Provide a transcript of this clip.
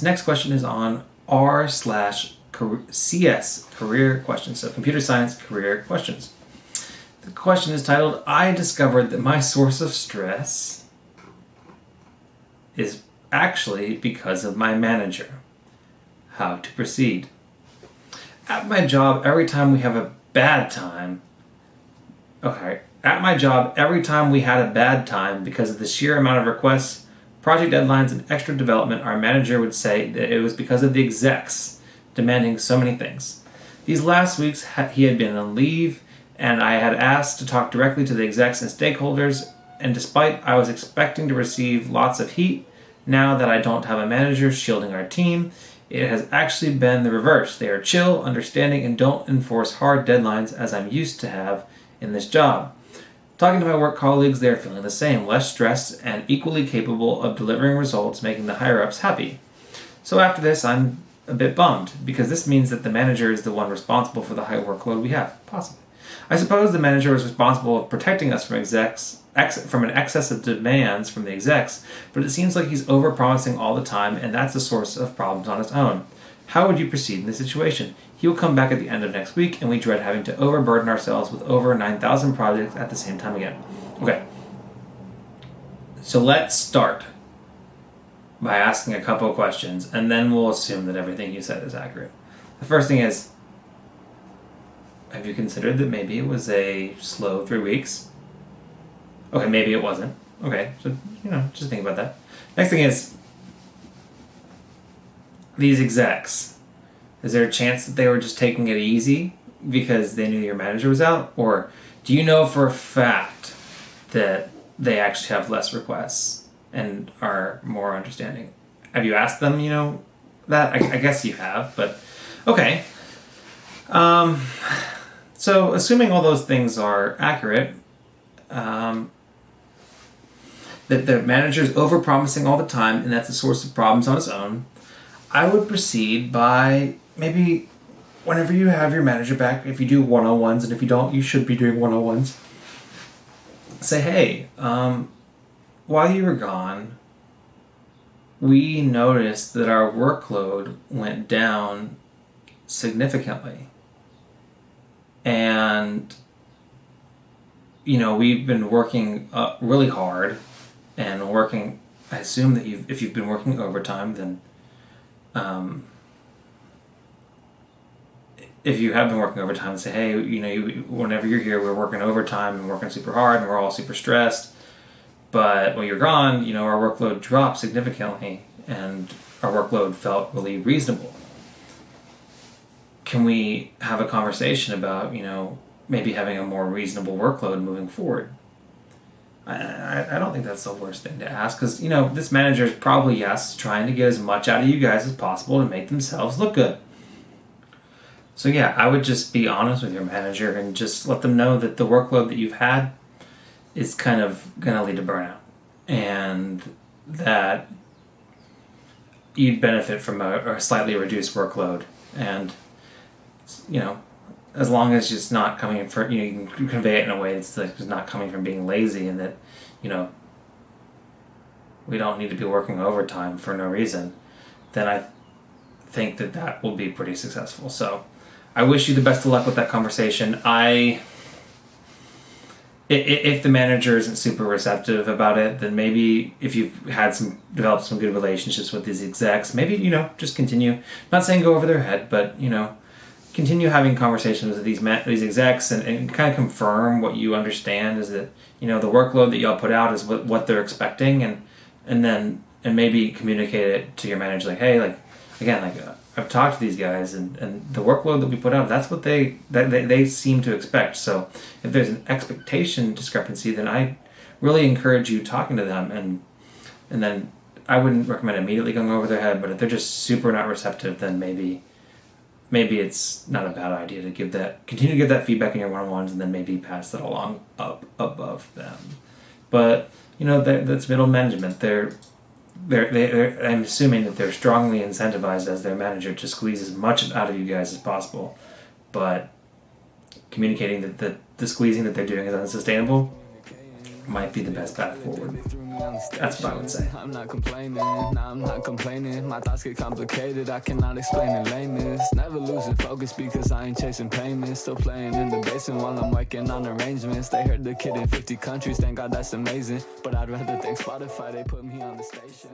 next question is on R/CS career questions, so computer science career questions. The question is titled, I discovered that my source of stress is actually because of my manager. How to proceed? At my job, every time we had a bad time because of the sheer amount of requests, project deadlines, and extra development, our manager would say that it was because of the execs demanding so many things. These last weeks, he had been on leave, and I had asked to talk directly to the execs and stakeholders, and despite I was expecting to receive lots of heat, now that I don't have a manager shielding our team, it has actually been the reverse. They are chill, understanding, and don't enforce hard deadlines as I'm used to have in this job. Talking to my work colleagues, they are feeling the same, less stressed and equally capable of delivering results, making the higher-ups happy. So after this, I'm a bit bummed, because this means that the manager is the one responsible for the high workload we have, possibly. I suppose the manager is responsible for protecting us from an excess of demands from the execs, but it seems like he's over-promising all the time, and that's a source of problems on its own. How would you proceed in this situation? He will come back at the end of next week, and we dread having to overburden ourselves with over 9,000 projects at the same time again. Okay. So let's start by asking a couple of questions, and then we'll assume that everything you said is accurate. The first thing is, have you considered that maybe it was a slow 3 weeks? Okay, maybe it wasn't. Okay, so, just think about that. Next thing is, these execs, is there a chance that they were just taking it easy because they knew your manager was out? Or do you know for a fact that they actually have less requests and are more understanding? Have you asked them, that? I guess you have, but okay. So assuming all those things are accurate, that the manager's overpromising all the time and that's a source of problems on its own, I would proceed by maybe whenever you have your manager back, if you do 101s, and if you don't, you should be doing 101s, say, hey, while you were gone, we noticed that our workload went down significantly. And, we've been working really hard and working, I assume that if you've been working overtime, then if you have been working overtime, say, hey, whenever you're here, we're working overtime and working super hard and we're all super stressed. But when you're gone, our workload dropped significantly and our workload felt really reasonable. Can we have a conversation about, maybe having a more reasonable workload moving forward? I don't think that's the worst thing to ask, because, this manager is probably, yes, trying to get as much out of you guys as possible to make themselves look good. So yeah, I would just be honest with your manager and just let them know that the workload that you've had is kind of going to lead to burnout, and that you'd benefit from a slightly reduced workload. And, as long as it's not coming from, you can convey it in a way that's like it's not coming from being lazy, and that, we don't need to be working overtime for no reason, then I think that will be pretty successful. So I wish you the best of luck with that conversation. If the manager isn't super receptive about it, then maybe if you've developed some good relationships with these execs, maybe, just continue. Not saying go over their head, but, continue having conversations with these execs and kind of confirm what you understand is that, the workload that y'all put out is what they're expecting, and maybe communicate it to your manager, like, hey, I've talked to these guys and the workload that we put out, that's what they seem to expect. So if there's an expectation discrepancy, then I really encourage you talking to them, and then I wouldn't recommend immediately going over their head, but if they're just super not receptive, then maybe it's not a bad idea to continue to give that feedback in your one-on-ones, and then maybe pass that along up above them. But, that's middle management. I'm assuming that they're strongly incentivized as their manager to squeeze as much out of you guys as possible, but communicating that the squeezing that they're doing is unsustainable, might be the best path forward. That's what I would say. I'm not complaining, nah, I'm not complaining. My thoughts get complicated, I cannot explain in lameness. Never losing focus because I ain't chasing payments. Still playing in the basement while I'm working on arrangements. They heard the kid in 50 countries, thank God that's amazing. But I'd rather thank Spotify, they put me on the station.